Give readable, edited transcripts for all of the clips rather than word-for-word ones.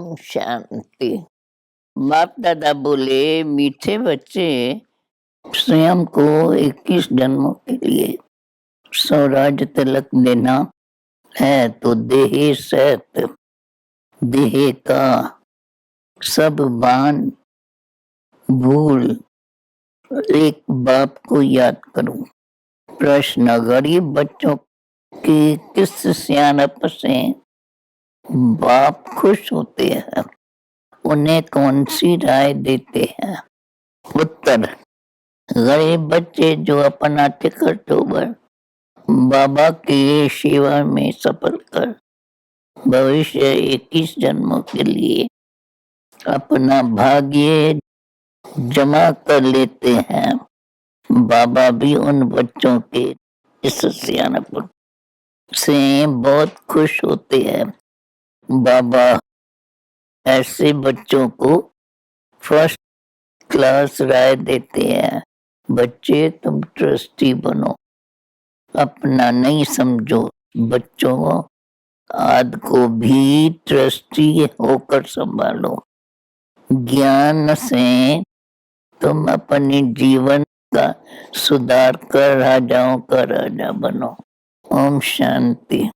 ओम शांति। बाप दादा बोले, मीठे बच्चे, स्वयं को 21 जन्मों के लिए स्वराज तिलक देना है तो देह सहित देह का सब बान भूल एक बाप को याद करो। प्रश्न: गरीब बच्चों की किस सियानप से बाप खुश होते हैं, उन्हें कौन सी राय देते हैं? उत्तर: गरीब बच्चे जो अपना टिकट होकर बाबा की सेवा में सफल कर भविष्य 21 जन्मों के लिए अपना भाग्य जमा कर लेते हैं, बाबा भी उन बच्चों के इस सियानपन से बहुत खुश होते हैं। बाबा ऐसे बच्चों को फर्स्ट क्लास राय देते हैं, बच्चे तुम ट्रस्टी बनो, अपना नहीं समझो, बच्चों आदि को भी ट्रस्टी होकर संभालो। ज्ञान से तुम अपने जीवन का सुधार कर राजाओं का राजा बनो। ओम शांति।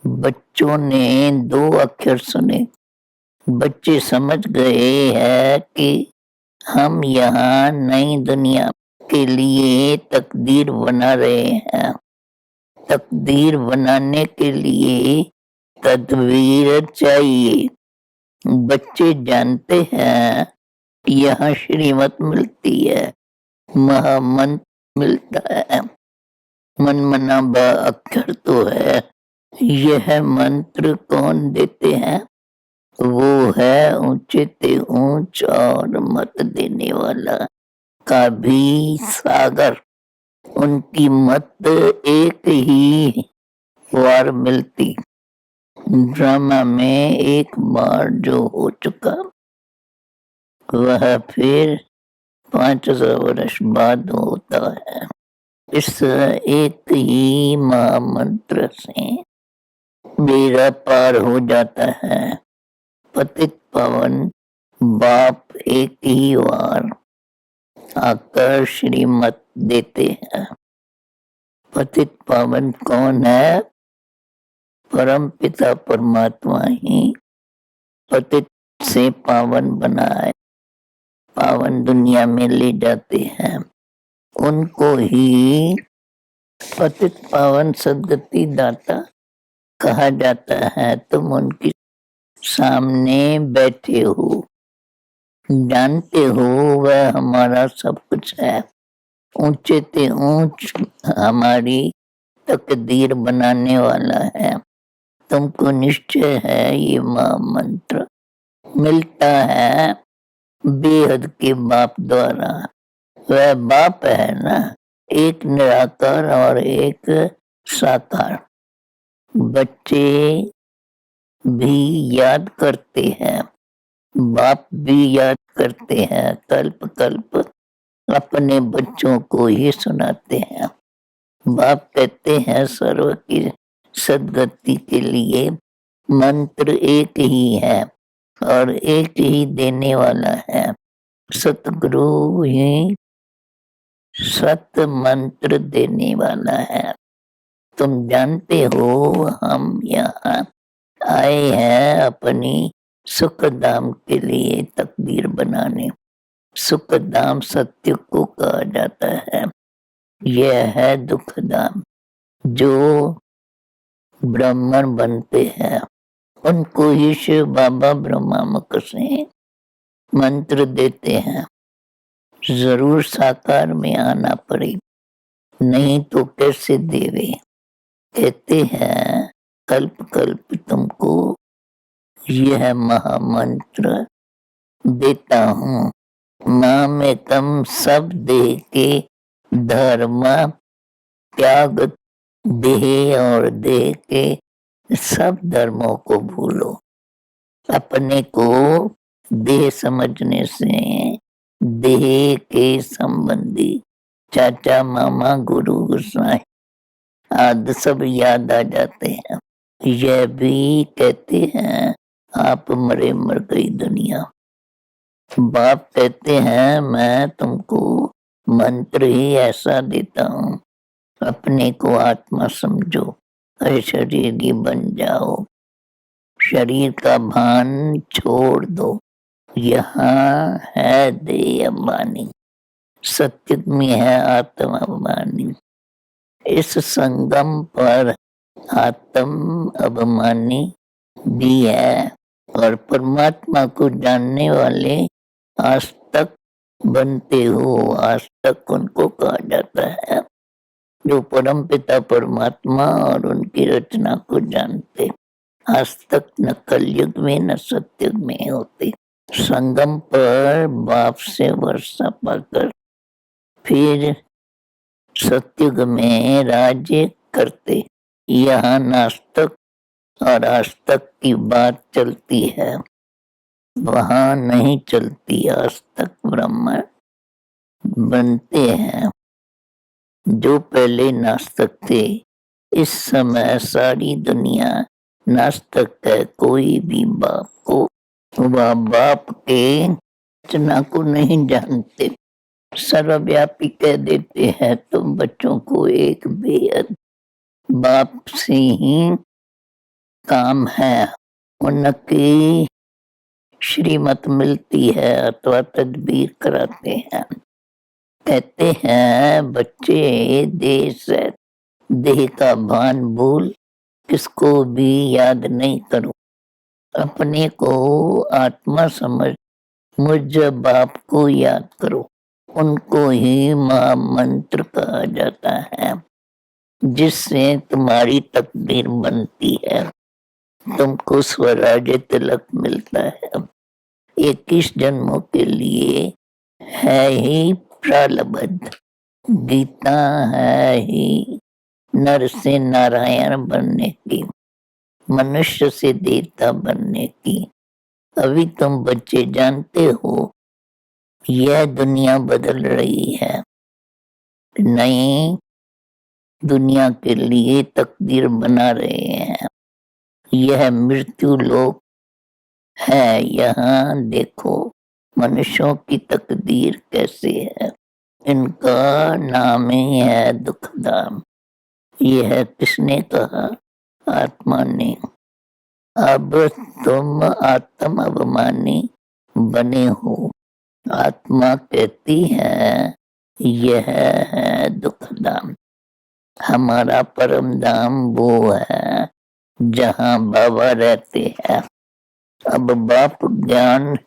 बच्चों ने 2 अक्षर सुने। बच्चे समझ गए हैं कि हम यहाँ नई दुनिया के लिए तकदीर बना रहे हैं। तकदीर बनाने के लिए तदबीर चाहिए। बच्चे जानते हैं यहाँ श्रीमत मिलती है, महामंत्र मिलता है, मनमना अक्षर तो है। यह मंत्र कौन देते हैं? वो है ऊंचे ते ऊंच और मत देने वाला का भी सागर। उनकी मत एक ही बार मिलती। ड्रामा में एक बार जो हो चुका वह फिर 500 वर्ष बाद होता है। इस एक ही महामंत्र से बेड़ा पार हो जाता है। पतित पावन बाप एक ही बार आकर श्रीमत देते हैं। पतित पावन कौन है? परम पिता परमात्मा ही पतित से पावन बनाए, पावन दुनिया में ले जाते हैं। उनको ही पतित पावन सदगति दाता कहा जाता है। तुम उनके सामने बैठे हो, जानते हो वह हमारा सब कुछ है। ऊंचे ते ऊंच हमारी तकदीर बनाने वाला है। तुमको निश्चय है ये महामंत्र मिलता है बेहद के बाप द्वारा। वह बाप है ना, एक निराकार और एक साकार। बच्चे भी याद करते हैं, बाप भी याद करते हैं, कल्प कल्प अपने बच्चों को ही सुनाते हैं। बाप कहते हैं सर्व की सदगति के लिए मंत्र एक ही है और एक ही देने वाला है। सतगुरु ही सत मंत्र देने वाला है। तुम जानते हो हम यहाँ आए हैं अपनी सुख धाम के लिए तकदीर बनाने। सुख धाम सत्य को कहा जाता है। यह है दुख धाम। जो ब्राह्मण बनते हैं उनको ही शिव बाबा ब्रह्मामुख से मंत्र देते हैं। जरूर साकार में आना पड़े, नहीं तो कैसे देवे। कहते हैं कल्प कल्प तुमको यह महामंत्र देता हूँ। माँ में कम सब देह के धर्म त्याग, देह और देह के सब धर्मों को भूलो। अपने को देह समझने से देह के संबंधी चाचा मामा गुरु गोसाई आदि सब याद आ जाते हैं। यह भी कहते हैं आप मरे मर गई दुनिया। बाप कहते हैं मैं तुमको मंत्र ही ऐसा देता हूँ, अपने को आत्मा समझो, अशरीरी बन जाओ, शरीर का भान छोड़ दो। यहाँ है देह अभिमानी, सत्य में है आत्मा अभिमानी। इस संगम पर आत्म अभिमानी भी है और परमात्मा को जानने वाले आस्तिक बनते हो। आस्तिक उनको कहा जाता है जो परम पिता परमात्मा और उनकी रचना को जानते। आस्तिक न कलयुग में न सतयुग में होते। संगम पर बाप से वर्षा पाकर फिर सतयुग में राज्य करते। यहाँ नास्तिक और आस्तिक की बात चलती है, वहाँ नहीं चलती। आस्तिक ब्राह्मण बनते हैं जो पहले नास्तिक थे। इस समय सारी दुनिया नास्तिक है। कोई भी बाप को वह बाप के रचना को नहीं जानते, सर्वव्यापी कह देते हैं। तुम बच्चों को एक बेहद बाप से ही काम है, उनकी श्रीमत मिलती है अथवा तदबीर कराते हैं। कहते हैं बच्चे देह का भान भूल, किसको भी याद नहीं करो, अपने को आत्मा समझ, मुझ बाप को याद करो। उनको ही महामंत्र कहा जाता है जिससे तुम्हारी तकदीर बनती है, तुमको स्वराज्य तिलक मिलता है। 21 जन्मों के लिए है ही प्रारब्ध। गीता है ही नर से नारायण बनने की, मनुष्य से देवता बनने की। अभी तुम बच्चे जानते हो यह दुनिया बदल रही है, नई दुनिया के लिए तकदीर बना रहे हैं। यह मृत्यु लोक है। यहाँ देखो मनुष्यों की तकदीर कैसे है। इनका नाम ही है दुखधाम। यह किसने कहा? आत्मा ने। अब तुम आत्म अभिमानी बने हो। आत्मा कहती है यह है दुखधाम। हमारा परम धाम वो है जहाँ बाबा रहते हैं। अब बाप ज्ञान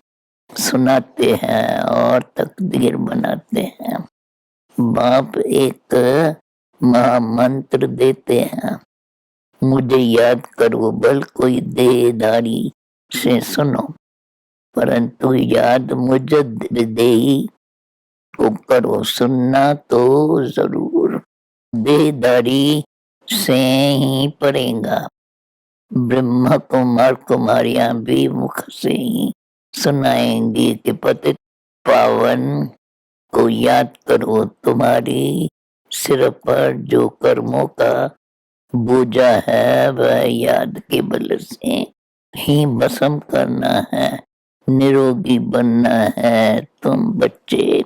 सुनाते हैं और तकदीर बनाते हैं। बाप एक महामंत्र देते हैं, मुझे याद करो। बल कोई देहधारी से सुनो, परंतु याद मुझ देही को करो। सुनना तो जरूर देहधारी से ही पड़ेगा। ब्रह्मा कुमार कुमारियां भी मुख से ही सुनाएंगी कि पतित पावन को याद करो। तुम्हारी सिर पर जो कर्मों का बोझा है वह याद के बल से ही भस्म करना है, निरोगी बनना है। तुम बच्चे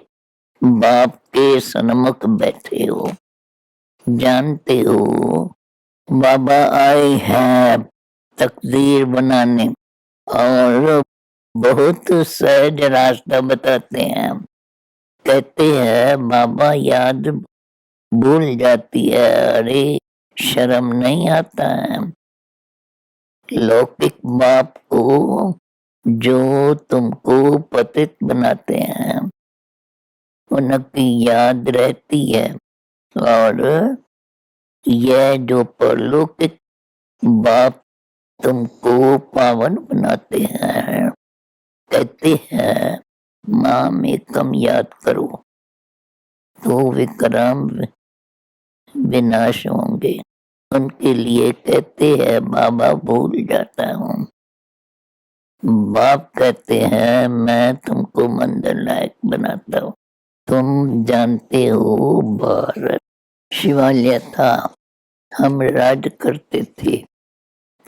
बाप के सन्मुख बैठे हो, जानते हो बाबा आए हैं तकदीर बनाने और बहुत सहज रास्ता बताते हैं। कहते हैं बाबा याद भूल जाती है, अरे शर्म नहीं आता है। लौकिक बाप को जो तुमको पतित बनाते हैं उनकी याद रहती है, और यह जो परलौकिक बाप तुमको पावन बनाते हैं, कहते हैं माम एकम याद करो तो विक्रम विनाश होंगे। उनके लिए कहते हैं बाबा भूल जाता हूँ। बाप कहते हैं मैं तुमको मंदिर लायक बनाता हूँ। तुम जानते हो भारत शिवालय था, हम राज करते थे,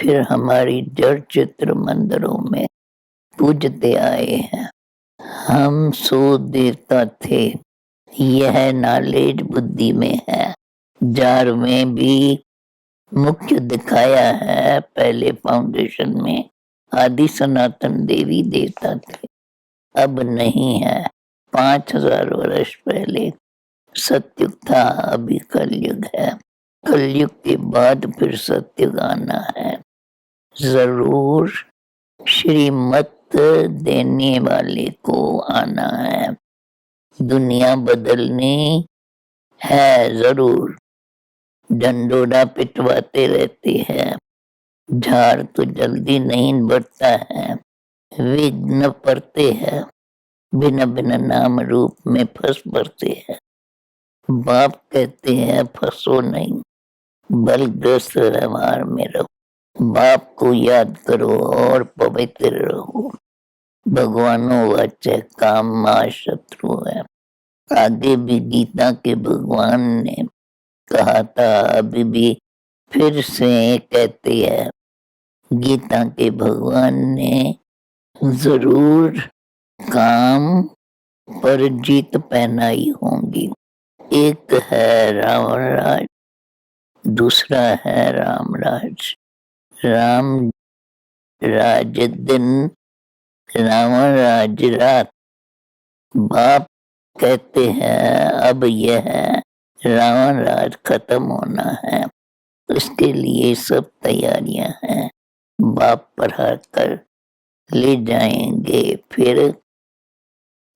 फिर हमारी जड़ चित्र मंदिरों में पूजते आए हैं। हम सो देवता थे, यह नॉलेज बुद्धि में है। जार में भी मुख्य दिखाया है, पहले फाउंडेशन में आदि सनातन देवी देवता थे, अब नहीं है। 5000 वर्ष पहले सतयुग था, अभी कलयुग है। कलयुग के बाद फिर सतयुग आना है। जरूर श्रीमत देने वाले को आना है। दुनिया बदलनी है जरूर। डंडोरा पिटवाते रहते हैं, झाड़ तो जल्दी नहीं बढ़ता है। विघ्न पड़ते हैं, बिना बिना नाम रूप में फंस पड़ते हैं। बाप कहते हैं फंसो नहीं, बलग्रस्त व्यवहार में रहो। बाप को याद करो और पवित्र रहो। भगवानो वाचा काम मां शत्रु है। आगे भी गीता के भगवान ने कहा था, अभी भी फिर से कहते हैं। गीता के भगवान ने जरूर काम पर जीत पहनाई होंगी। एक है रावण राज, दूसरा है राम राज। राम राज दिन, रावण राज रात। बाप कहते हैं अब यह रावण राज खत्म होना है, इसके लिए सब तैयारियां हैं। बाप पढ़ा कर ले जाएंगे, फिर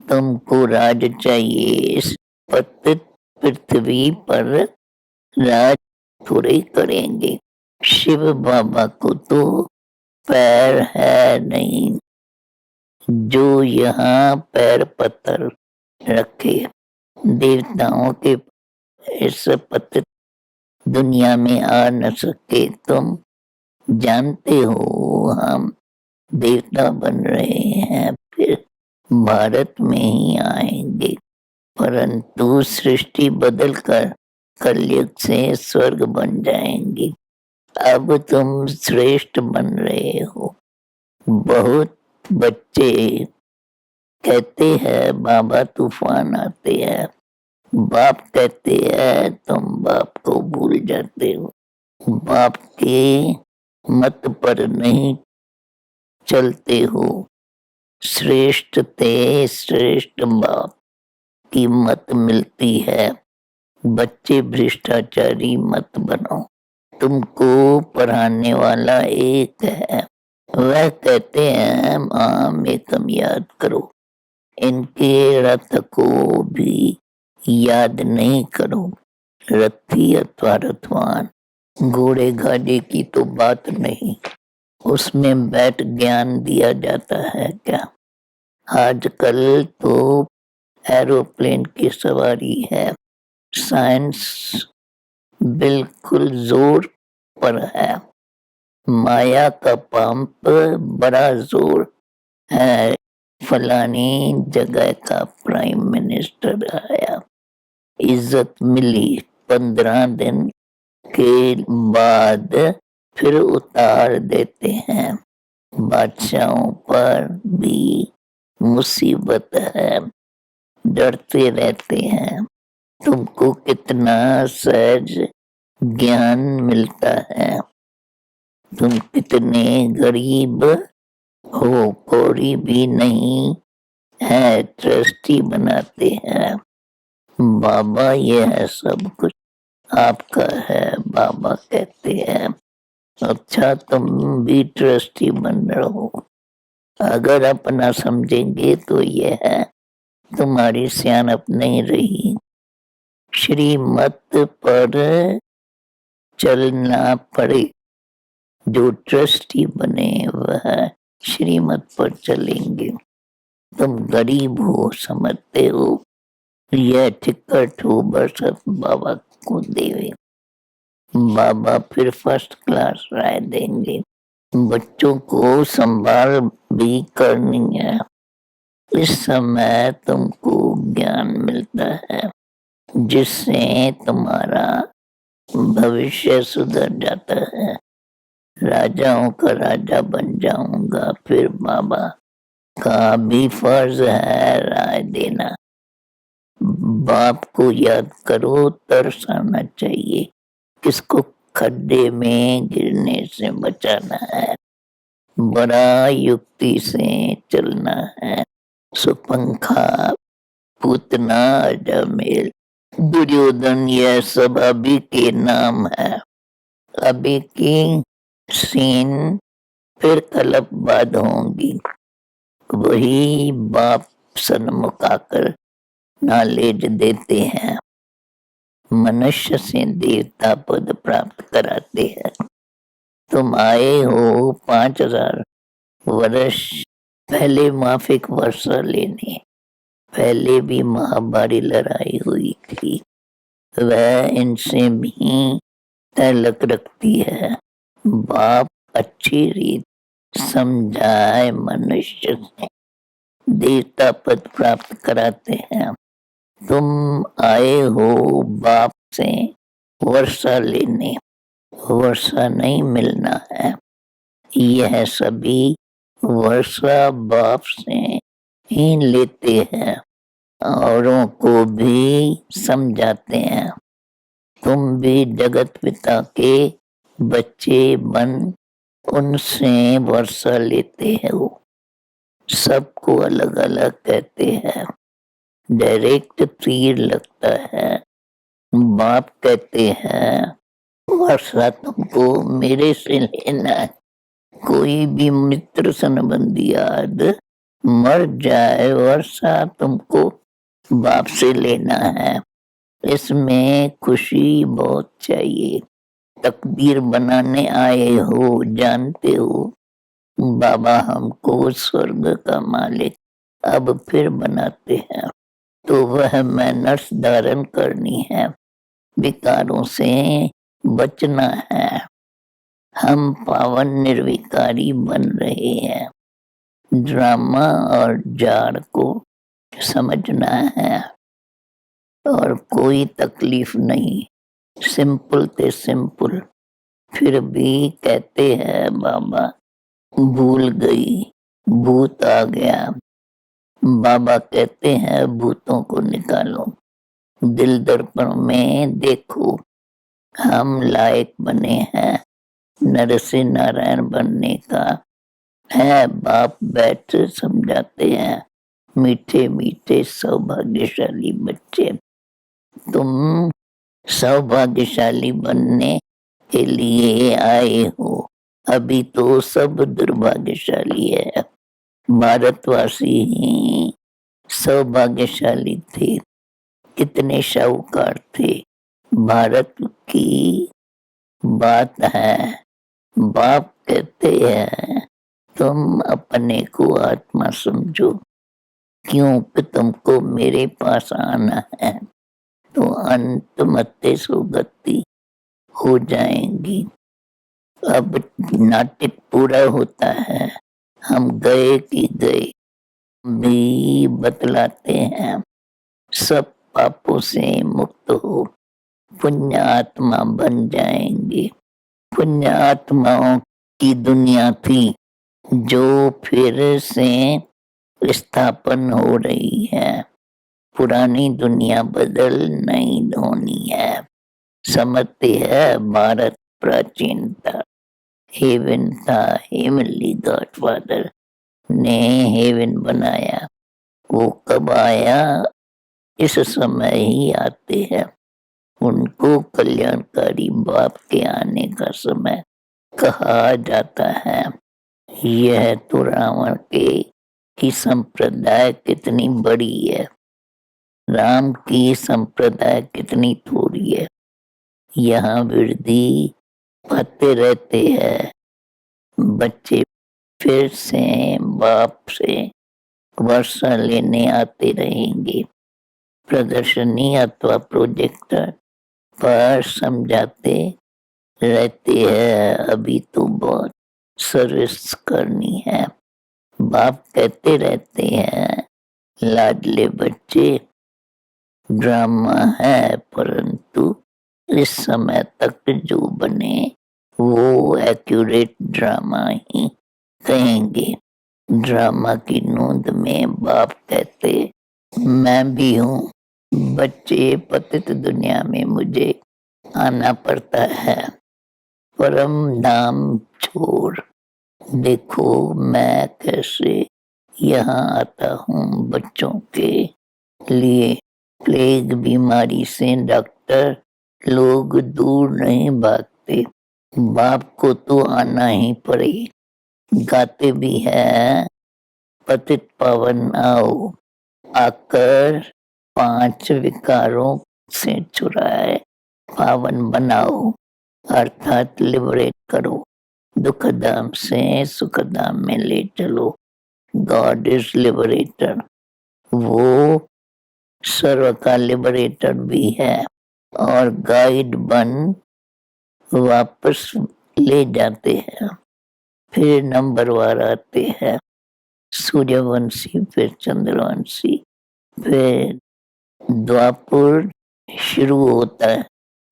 तुमको राज चाहिए। इस पतित पृथ्वी पर राज थोड़े करेंगे। शिव बाबा को तो पैर है नहीं, जो यहाँ पैर पत्थर रखे। देवताओं के इस पतित दुनिया में आ न सके। तुम जानते हो हम देवता बन रहे हैं, फिर भारत में ही आएंगे। परंतु सृष्टि बदल कर कलयुग से स्वर्ग बन जाएंगी। अब तुम श्रेष्ठ बन रहे हो। बहुत बच्चे कहते हैं बाबा तूफान आते हैं। बाप कहते हैं तुम बाप को भूल जाते हो। बाप के मत पर नहीं चलते हो। श्रेष्ठ थे, श्रेष्ठ बाप की मत मिलती है। बच्चे भ्रष्टाचारी मत बनो। तुमको पढ़ाने वाला एक है, वह कहते हैं माम एकम याद करो। इनके रथ को भी याद नहीं करो। रथी अथवा रथवान, घोड़े गाड़ी की तो बात नहीं, उसमें बैठ ज्ञान दिया जाता है क्या। आजकल तो एरोप्लेन की सवारी है। साइंस बिल्कुल जोर पर है। माया का पंप बड़ा जोर है। फलानी जगह का प्राइम मिनिस्टर आया, इज्जत मिली। 15 दिन के बाद फिर उतार देते हैं। बादशाहों पर भी मुसीबत है, डरते रहते हैं। तुमको कितना सहज ज्ञान मिलता है। तुम कितने गरीब हो, कौड़ी भी नहीं है, ट्रस्टी बनाते हैं। बाबा यह है सब कुछ आपका है। बाबा कहते हैं अच्छा तुम भी ट्रस्टी बन रहो। अगर अपना समझेंगे तो यह है तुम्हारी सियानत नहीं रही। श्रीमत पर चलना पड़े। जो ट्रस्टी बने वह श्रीमत पर चलेंगे। तुम गरीब हो समझते हो, यह टिकट हो बरसत बाबा को देवे। बाबा फिर फर्स्ट क्लास राय देंगे। बच्चों को संभाल भी करनी है। इस समय तुमको ज्ञान मिलता है, जिससे तुम्हारा भविष्य सुधर जाता है। राजाओं का राजा बन जाऊंगा। फिर बाबा का भी फर्ज है राय देना। बाप को याद करो, तरस आना चाहिए। किसको खड्डे में गिरने से बचाना है, बड़ा युक्ति से चलना है। सुपंखा, पूतना, अजमेर, दुर्योधन, यह सब अभी के नाम है। अभी की सीन फिर कलप बाद होंगी। वही बाप सन्मुख आकर नॉलेज देते हैं, मनुष्य से देवता पद प्राप्त कराते हैं। तुम आए हो 5000 वर्ष पहले माफिक वर्षा लेने। पहले भी महाभारी लड़ाई हुई थी, वह इनसे भी तल्लक रखती है। बाप अच्छी रीत समझाए मनुष्य से देवता पद प्राप्त कराते हैं। तुम आए हो बाप से वर्षा लेने, वर्षा नहीं मिलना है। यह सभी वर्षा बाप से ही लेते हैं, औरों को भी समझाते हैं। तुम भी जगत पिता के बच्चे बन उनसे वर्षा लेते हो। सबको अलग अलग कहते हैं, डायरेक्ट तीर लगता है। बाप कहते हैं वर्षा तुमको मेरे से लेना है। कोई भी मित्र संबंधी याद मर जाए, वर्षा तुमको बाप से लेना है। इसमें खुशी बहुत चाहिए। तकदीर बनाने आए हो, जानते हो बाबा हमको स्वर्ग का मालिक अब फिर बनाते हैं, तो वह मैनर्स धारण करनी है, विकारों से बचना है। हम पावन निर्विकारी बन रहे हैं। ड्रामा और जार को समझना है और कोई तकलीफ नहीं, सिंपल ते सिंपल। फिर भी कहते हैं बाबा भूल गई, भूत आ गया। बाबा कहते हैं भूतों को निकालो, दिल दर्पण में देखो। हम लायक बने हैं नर से नारायण बनने का है। बाप बैठ समझाते हैं, मीठे मीठे सौभाग्यशाली बच्चे, तुम सौभाग्यशाली बनने के लिए आए हो। अभी तो सब दुर्भाग्यशाली है। भारतवासी ही सौभाग्यशाली थे, कितने शाहूकार थे। भारत की बात है। बाप कहते हैं तुम अपने को आत्मा समझो, क्यों कि तुमको मेरे पास आना है तो अंत मत्ते सुगति हो जाएंगी। अब नाटक पूरा होता है, हम गए कि गए भी बतलाते हैं। सब पापों से मुक्त हो, पुण्य आत्मा बन जाएंगे। पुण्य आत्माओं की दुनिया थी जो फिर से स्थापन हो रही है। पुरानी दुनिया बदल नहीं होनी है। समझते है भारत प्राचीनता हेवन था, हेवनली गॉडफादर ने हेवन बनाया। वो कब आया, इस समय ही आते हैं। उनको कल्याणकारी बाप के आने का समय कहा जाता है। यह तो रावण के की संप्रदाय कितनी बड़ी है, राम की संप्रदाय कितनी थोड़ी है। यहाँ वृद्धि पाते रहते हैं। बच्चे फिर से बाप से वर्षा लेने आते रहेंगे। प्रदर्शनी अथवा प्रोजेक्टर पर समझाते रहते हैं, अभी तो बहुत सर्विस करनी है। बाप कहते रहते हैं लाडले बच्चे, ड्रामा है परंतु इस समय तक जो बने वो एक्यूरेट ड्रामा ही कहेंगे। ड्रामा की नोंद में बाप कहते मैं भी हूँ, बच्चे पतित दुनिया में मुझे आना पड़ता है, परम धाम छोड़। देखो मैं कैसे यहाँ आता हूँ बच्चों के लिए। प्लेग बीमारी से डॉक्टर लोग दूर नहीं भागते, बाप को तो आना ही पड़े। गाते भी है पतित पावन आओ, आकर 5 विकारों से छुड़ाए पावन बनाओ, अर्थात लिबरेट करो, दुख धाम से सुख धाम में ले चलो। गॉड इज लिबरेटर, वो सर्व का लिबरेटर भी है और गाइड बन वापस ले जाते हैं। फिर नंबरवार आते हैं, सूर्यवंशी, फिर चंद्रवंशी, फिर द्वापर शुरू होता है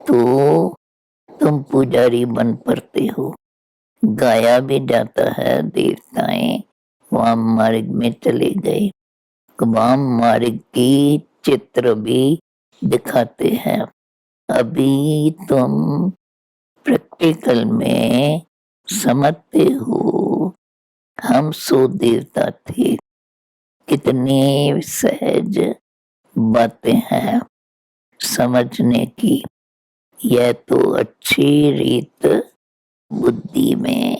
तो तुम पुजारी बन पड़ते हो। गाया भी जाता है, देवताएं वाम मार्ग में चले गए, वाम मार्ग की चित्र भी दिखाते हैं। अभी तुम प्रैक्टिकल में समझते हो हम सो देवता थे। कितनी सहज बातें हैं समझने की। यह तो अच्छी रीत बुद्धि में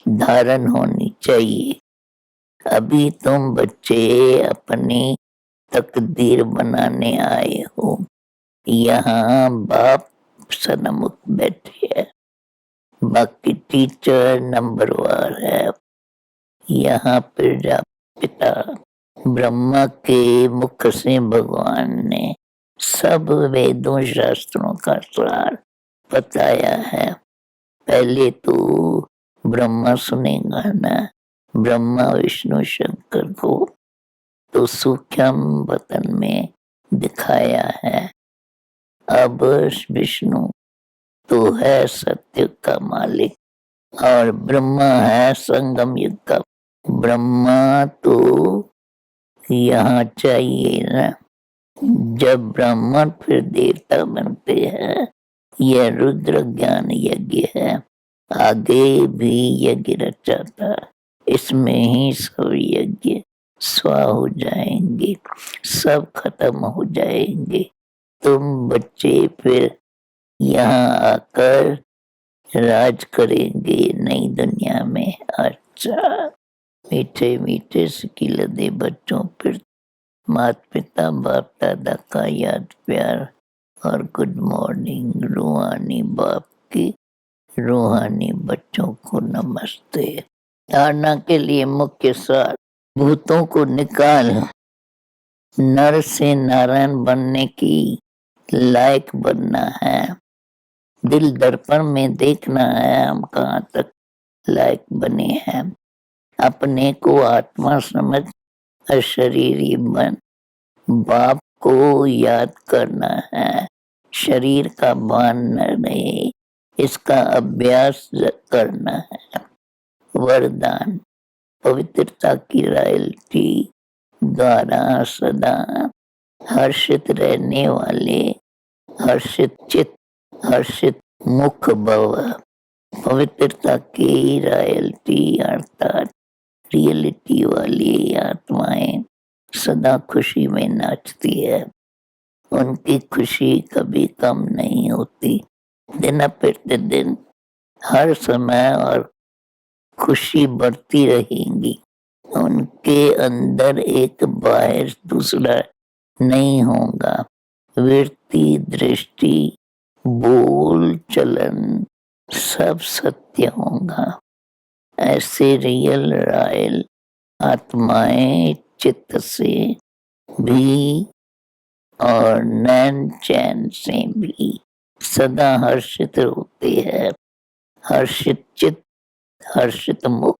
धारण होनी चाहिए। अभी तुम बच्चे अपनी तकदीर बनाने आए हो। यहाँ बाप सन्मुख बैठे है, बाकी टीचर नंबरवार है। यहाँ प्रजापिता ब्रह्मा के मुख से भगवान ने सब वेदों शास्त्रों का सार बताया है। पहले तो ब्रह्मा सुनेगा ना, ब्रह्मा विष्णु शंकर को तो सूक्ष्म वतन में दिखाया है। अब विष्णु तो है सत्य का मालिक और ब्रह्मा है संगम युग का। ब्रह्मा तो यहाँ चाहिए ना, जब ब्राह्मण फिर देवता बनते हैं। यह रुद्र ज्ञान यज्ञ है, आगे भी यज्ञ रचा था, इसमें ही सब यज्ञ स्वा हो जाएंगे, सब खत्म हो जाएंगे। तुम बच्चे फिर यहाँ आकर राज करेंगे नई दुनिया में। अच्छा, मीठे मीठे सिकिल दे बच्चों, फिर माता पिता बाप दादा का याद प्यार और गुड मॉर्निंग। रूहानी बाप की रूहानी बच्चों को नमस्ते। धारणा के लिए मुख्य सार, भूतों को निकाल, नर से नारायण बनने की लायक बनना है। दिल दर्पण में देखना है हम कहाँ तक लायक बने हैं। अपने को आत्मा समझ अशरीरी बन बाप को याद करना है। शरीर का भान न रहे, इसका अभ्यास करना है। वरदान, पवित्रता की रॉयल्टी द्वारा सदा हर्षित रहने वाले हर्षित चित हर्षित मुख भव। पवित्रता की रॉयल्टी अर्थात रियलिटी वाली आत्माएं सदा खुशी में नाचती है, उनकी खुशी कभी कम नहीं होती। दिन प्रतिदिन हर समय और खुशी बढ़ती रहेंगी। उनके अंदर एक बाहर दूसरा नहीं होगा। वृत्ति दृष्टि बोल चलन सब सत्य होगा। ऐसे रियल रॉयल आत्माएं चित्त से भी और नैन चैन से भी सदा हर्षित होते हैं। हर्षित चित्त हर्षित मुख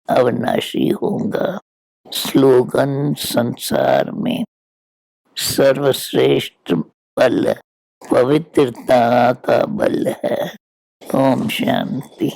अविनाशी होगा। स्लोगन, संसार में सर्वश्रेष्ठ बल पवित्रता का बल है। ओम शांति।